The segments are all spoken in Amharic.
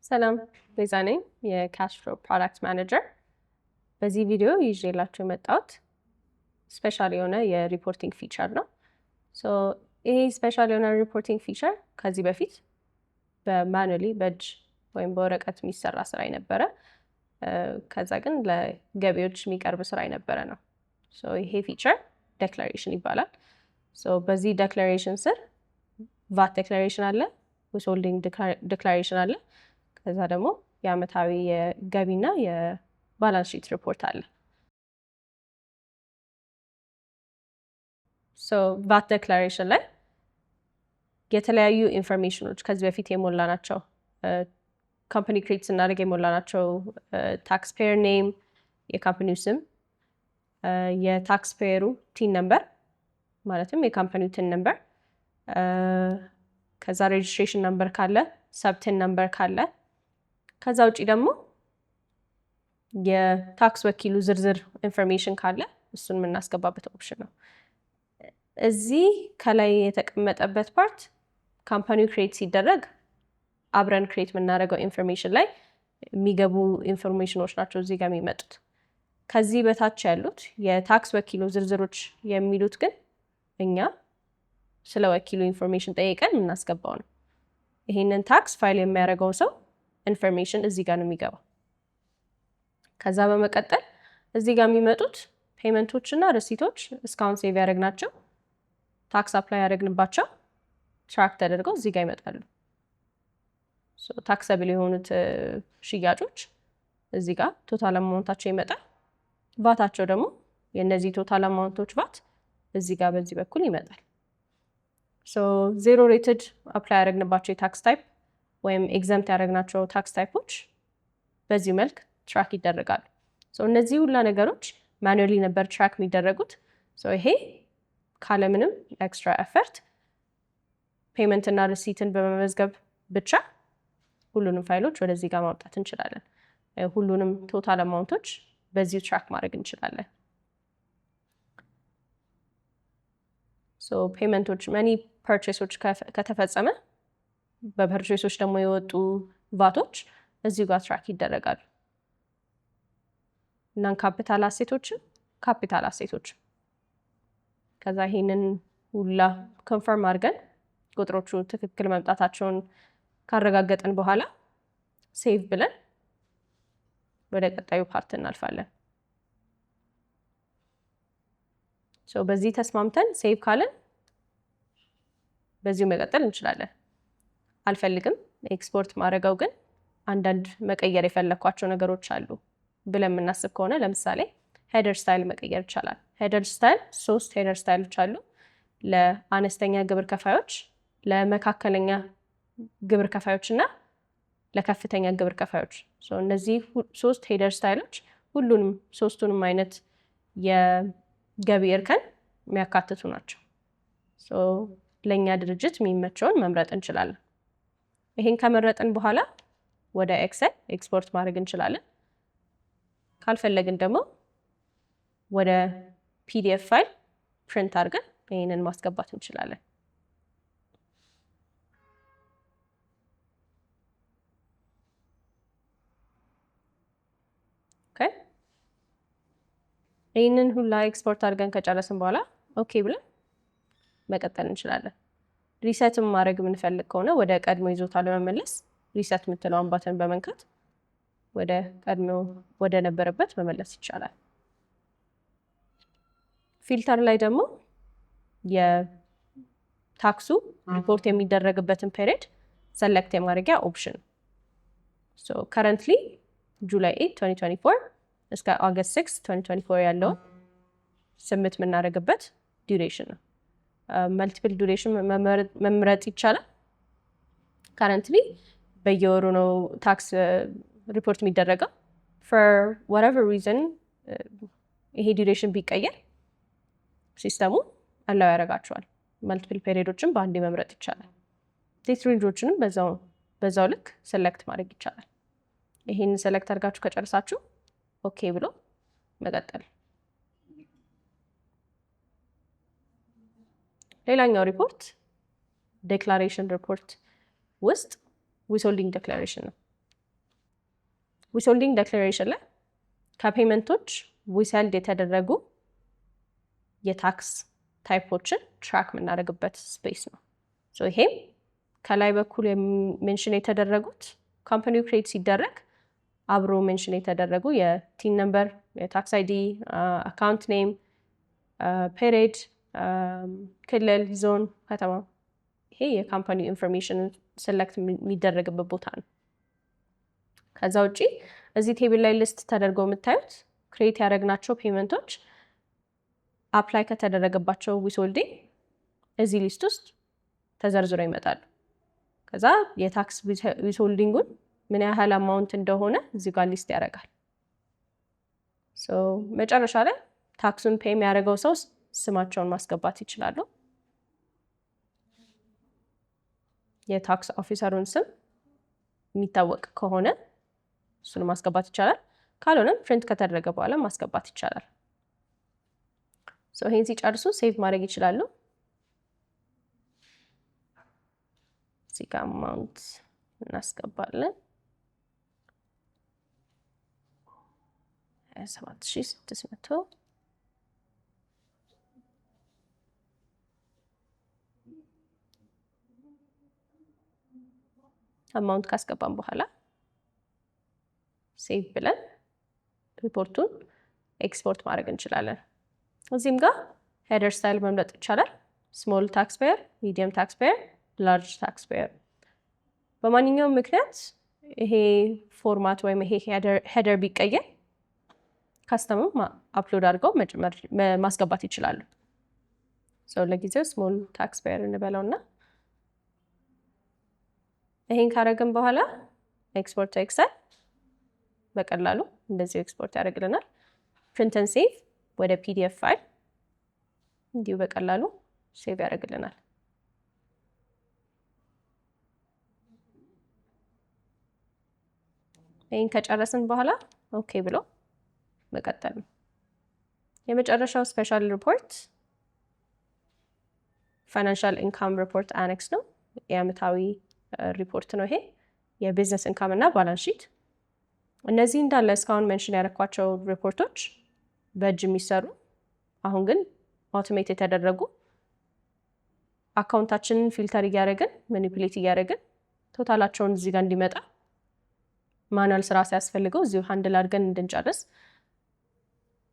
ሰላም ቤዛ ነኝ የካሽ ፍሎ ፕሮዳክት ማኔጀር። በዚህ ቪዲዮ ይዤላችሁ የመጣሁት ስፔሻል የሆነ የሪፖርቲንግ ፊቸር ነው። ይሄ ስፔሻል የሆነ ሪፖርቲንግ ፊቸር ከዚህ በፊት በማኑዋሊ በእጅ ወይም በወረቀት የሚሰራ ስራ የነበረ ከዛ ግን ለገቢዎች የሚቀርብ ስራ የነበረ ነው። ይሄ ፊቸር ዴክላሬሽን ይባላል። በዚህ ዴክላሬሽን ስር ቫት ዴክላሬሽን አለ፣ ዊዝሆልዲንግ ዴክላሬሽን አለ፣ ከዛ ደግሞ የአመታዊ የገቢና የባላንስ ሺት ሪፖርት አለ። ቫት ዴክላሬሽን ላይ የተለያዩ ኢንፎርሜሽኖች ከዚህ በፊት የሞላናቸው ካምፓኒ ክሬት ስናደርግ የሞላናቸው ታክስ ፔየር ኔም፣ የካምፓኒው ስም፣ የታክስ ፔየሩ ቲን ነምበር ማለትም የካምፓኒው ቲን ነምበር፣ ከዛ ሬጅስትሬሽን ነምበር ካለ፣ ሰብቲን ነምበር ካለ፣ ከዛ ውጪ ደግሞ የታክስ ወኪሉ ዝርዝር ኢንፎርሜሽን ካለ እሱን የምናስገባበት ኦፕሽን ነው። እዚህ ከላይ የተቀመጠበት ፓርት ካምፓኒው ክሬት ሲደረግ አብረን ክሬት የምናደርገው ኢንፎርሜሽን ላይ የሚገቡ ኢንፎርሜሽኖች ናቸው እዚህ ጋር የሚመጡት። ከዚህ በታች ያሉት የታክስ ወኪሉ ዝርዝሮች የሚሉት ግን እኛ ስለ ወኪሉ ኢንፎርሜሽን ጠይቀን የምናስገባው ነው። ይሄንን ታክስ ፋይል የሚያደርገው ሰው ኢንፎርሜሽን እዚህ ጋር ነው የሚገባው። ከዛ በመቀጠል እዚህ ጋር የሚመጡት ፔመንቶች እና ሪሲቶች እስካሁን ሴቭ ያደረግናቸው ታክስ አፕላይ ያደረግንባቸው ትራክ ተደርገው እዚህ ጋር ይመጣሉ። ታክሰብል የሆኑት ሽያጮች እዚህ ጋር ቶታል አማውንታቸው ይመጣል። ቫታቸው ደግሞ የእነዚህ ቶታል አማውንቶች ቫት እዚህ ጋር በዚህ በኩል ይመጣል። ዜሮ ሬትድ አፕላይ ያደረግንባቸው የታክስ ታይፕ ወይም ኤግዘምት ያደረግናቸው ታክስ ታይፖች በዚህ መልክ ትራክ ይደረጋሉ። እነዚህ ሁላ ነገሮች ማኑዋሊ ነበር ትራክ የሚደረጉት። ይሄ ካለምንም ኤክስትራ ኤፈርት ፔመንት እና ሪሲትን በመመዝገብ ብቻ ሁሉንም ፋይሎች ወደዚህ ጋር ማውጣት እንችላለን። ሁሉንም ቶታል አማውንቶች በዚሁ ትራክ ማድረግ እንችላለን። ፔመንቶች መኒ ፐርቼሶች ከተፈጸመ በፐርቼሶች ደግሞ የወጡ ቫቶች እዚሁ ጋር ትራክ ይደረጋሉ። እናን ካፒታል አሴቶችም ከዛ ይሄንን ሁላ ኮንፈርም አድርገን ቁጥሮቹ ትክክል መምጣታቸውን ካረጋገጥን በኋላ ሴቭ ብለን ወደ ቀጣዩ ፓርት እናልፋለን። በዚህ ተስማምተን ሴቭ ካለን በዚሁ መቀጠል እንችላለን። አልፈልግም ኤክስፖርት ማድረገው ግን አንዳንድ መቀየር የፈለኳቸው ነገሮች አሉ ብለን የምናስብ ከሆነ ለምሳሌ ሄደር ስታይል መቀየር ይቻላል። ሄደር ስታይል 3 ሄደር ስታይሎች አሉ። ለአነስተኛ ግብር ከፋዮች፣ ለመካከለኛ ግብር ከፋዮች እና ለከፍተኛ ግብር ከፋዮች። እነዚህ 3 ሄደር ስታይሎች ሁሉንም ሶስቱንም አይነት የገቢ እርከን የሚያካትቱ ናቸው። ለእኛ ድርጅት የሚመቸውን መምረጥ እንችላለን። ይሄን ከመረጥን በኋላ ወደ ኤክሰል ኤክስፖርት ማድረግ እንችላለን። ካልፈለግን ደግሞ ወደ ፒዲኤፍ ፋይል ፕሪንት አድርገን ይሄንን ማስገባት እንችላለን። ይህንን ሁላ ኤክስፖርት አድርገን ከጨረስን በኋላ ኦኬ ብለን መቀጠል እንችላለን። ሪሰትም ማድረግ የምንፈልግ ከሆነ ወደ ቀድሞ ይዞታ ለመመለስ ሪሰት የምትለውን ባተን በመንካት ወደ ቀድሞ ወደ ነበረበት መመለስ ይቻላል። ፊልተር ላይ ደግሞ የታክሱ ሪፖርት የሚደረግበትን ፔሪድ ሰሌክት የማድረጊያ ኦፕሽን ከረንትሊ ጁላይ 8 2024 እስከ ኦገስት 6 2024 ያለውን ስምት የምናደርግበት ዱሬሽን ነው። መልቲፕል ዱሬሽን መምረጥ ይቻላል። ከረንትሊ በየወሩ ነው ታክስ ሪፖርት የሚደረገው። for whatever reason ይሄ ዱሬሽን ቢቀየር ሲስተሙ አላው ያደርጋቸዋል። መልቲፕል ፔሪዶችን በአንዴ መምረጥ ይቻላል። ዴት ሬንጆችንም በዛው ልክ ሴሌክት ማድረግ ይቻላል። ይሄንን ሴሌክት አድርጋችሁ ከጨረሳችሁ ኦኬ ብሎ መቀጠል። ሌላኛው ሪፖርት ዴክላሬሽን ሪፖርት ውስጥ ዊዝሆልዲንግ ዴክላሬሽን ነው። ዊዝሆልዲንግ ዴክላሬሽን ላይ ከፔመንቶች ዊዝሄልድ የተደረጉ የታክስ ታይፖችን ትራክ የምናደርግበት ስፔስ ነው። ይሄም ከላይ በኩል ሜንሽን የተደረጉት ካምፓኒው ክሬት ሲደረግ አብሮ ሜንሽን የተደረጉ የቲን ነምበር፣ የታክስ አይዲ፣ አካውንት ኔም፣ ፔሪድ፣ ክልል፣ ዞን፣ ከተማ፣ ይሄ የካምፓኒው ኢንፎርሜሽን ሴሌክት የሚደረግበት ቦታ ነው። ከዛ ውጪ እዚህ ቴብል ላይ ሊስት ተደርገው የምታዩት ክሬት ያደረግናቸው ፔመንቶች አፕላይ ከተደረገባቸው ዊዝሆልዲንግ እዚህ ሊስት ውስጥ ተዘርዝረው ይመጣሉ። ከዛ የታክስ ዊዝሆልዲንጉን ምን ያህል አማውንት እንደሆነ እዚህ ጋር ሊስት ያደርጋል። መጨረሻ ላይ ታክሱን ፔይ የሚያደርገው ሰው ስማቸውን ማስገባት ይችላሉ። የታክስ ኦፊሰሩን ስም የሚታወቅ ከሆነ እሱን ማስገባት ይቻላል። ካልሆነም ፕሪንት ከተደረገ በኋላ ማስገባት ይቻላል። ይሄን ሲጨርሱ ሴቭ ማድረግ ይችላሉ። እዚህ ጋር አማውንት እናስገባለን 27600 አማውንት ካስገባን በኋላ ሴቭ ብለን ሪፖርቱን ኤክስፖርት ማድረግ እንችላለን። እዚህም ጋር ሄደር ስታይል መምረጥ ይቻላል። ስሞል ታክስ ፔየር፣ ሚዲየም ታክስ ፔየር፣ ላርጅ ታክስ ፔየር። በማንኛውም ምክንያት ይሄ ፎርማት ወይም ይሄ ሄደር ቢቀየር ካስተመሩ አፕሎድ አድርገው ማስገባት ይችላሉ። ለጊዜው ስሞል ታክስ ፔየር እንበለውና ይሄን ካረግን በኋላ ኤክስፖርት ቱ ኤክሰል በቀላሉ እንደዚህ ኤክስፖርት ያደርግልናል። ፕሪንት ኤንድ ሴቭ ወደ ፒዲኤፍ ፋይል እንዲሁ በቀላሉ ሴቭ ያደርግልናል። ይህን ከጨረስን በኋላ ኦኬ ብሎ መቀጠል ነው። የመጨረሻው ስፔሻል ሪፖርት ፋይናንሻል ኢንካም ሪፖርት አኔክስ ነው። የዓመታዊ ሪፖርት ነው ይሄ። የቢዝነስ ኢንካም እና ባላንስ ሺት። እነዚህ እንዳለ እስካሁን ሜንሽን ያደረኳቸው ሪፖርቶች በእጅ የሚሰሩ አሁን ግን አውቶሜት የተደረጉ አካውንታችንን ፊልተር እያደረግን ማኒፑሌት እያደረግን ቶታላቸውን እዚህ ጋር እንዲመጣ ማኑዋል ስራ ሲያስፈልገው እዚሁ ሃንድል አድርገን እንድንጨርስ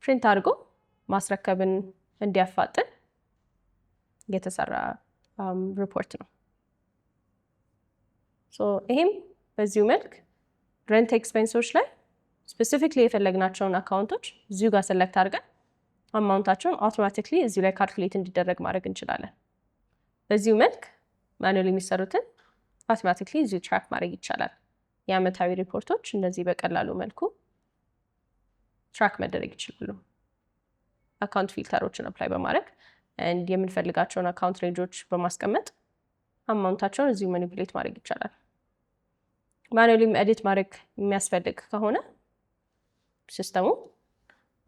ፕሪንት አድርጎ ማስረከብን እንዲያፋጥን የተሰራ ሪፖርት ነው። ይሄም በዚሁ መልክ ሬንት ኤክስፔንሶች ላይ ስፔሲፊክሊ የፈለግናቸውን አካውንቶች እዚሁ ጋር ሰለክት አድርገን አማውንታቸውን አውቶማቲክሊ እዚሁ ላይ ካልኩሌት እንዲደረግ ማድረግ እንችላለን። በዚሁ መልክ ማኑዋሊ የሚሰሩትን አውቶማቲክሊ እዚሁ ትራክ ማድረግ ይቻላል። የዓመታዊ ሪፖርቶች እንደዚህ በቀላሉ መልኩ ትራክ መደረግ ይችላሉ። አካውንት ፊልተሮችን አፕላይ በማድረግ የምንፈልጋቸውን አካውንት ሬንጆች በማስቀመጥ አማውንታቸውን እዚሁ ማኒፑሌት ማድረግ ይቻላል። ማኑዋሊም ኤዲት ማድረግ የሚያስፈልግ ከሆነ ሲስተሙ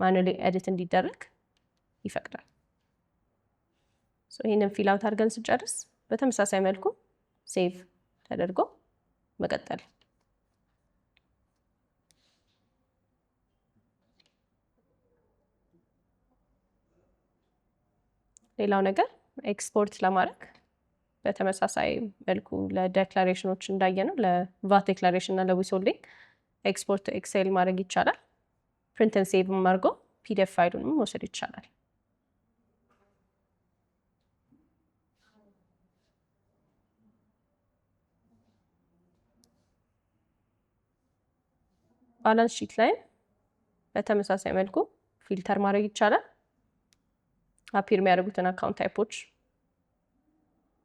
ማኑዋሊ ኤዲት እንዲደረግ ይፈቅዳል። ይህንን ፊል አውት አድርገን ስንጨርስ በተመሳሳይ መልኩ ሴቭ ተደርጎ መቀጠል። ሌላው ነገር ኤክስፖርት ለማድረግ በተመሳሳይ መልኩ ለዴክላሬሽኖች እንዳየነው ለቫት ዴክላሬሽን እና ለዊዝሆልዲንግ ኤክስፖርት ኤክሴል ማድረግ ይቻላል። ፕሪንት ኤንድ ሴቭ አድርጎ ፒዲኤፍ ፋይሉንም መውሰድ ይቻላል። ባላንስ ሺት ላይ በተመሳሳይ መልኩ ፊልተር ማድረግ ይቻላል። አፒር የሚያደርጉትን አካውንት ታይፖች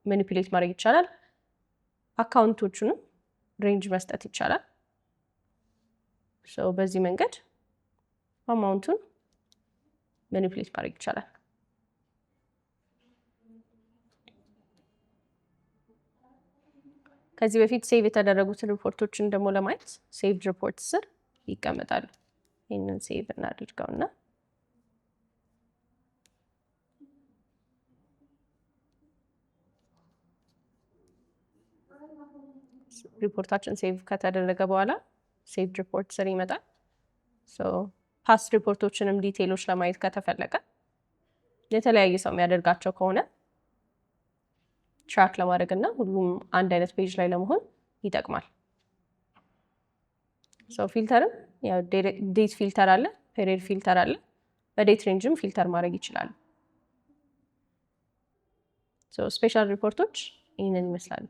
ማኒፑሌት ማድረግ ይቻላል። አካውንቶቹንም ሬንጅ መስጠት ይቻላል። በዚህ መንገድ አማውንቱን ማኒፑሌት ማድረግ ይቻላል። ከዚህ በፊት ሴቭ የተደረጉትን ሪፖርቶችን ደግሞ ለማየት ሴቭድ ሪፖርት ስር ይቀመጣሉ። ይህንን ሴቭ እናድርገውና ሪፖርታችን ሴቭ ከተደረገ በኋላ ሴቭድ ሪፖርት ስር ይመጣል። ፓስት ሪፖርቶችንም ዲቴይሎች ለማየት ከተፈለገ የተለያየ ሰው የሚያደርጋቸው ከሆነ ትራክ ለማድረግ እና ሁሉም አንድ አይነት ፔጅ ላይ ለመሆን ይጠቅማል። ፊልተርም ዴት ፊልተር አለ፣ ፔሪድ ፊልተር አለ። በዴት ሬንጅም ፊልተር ማድረግ ይችላሉ። ስፔሻል ሪፖርቶች ይህንን ይመስላሉ።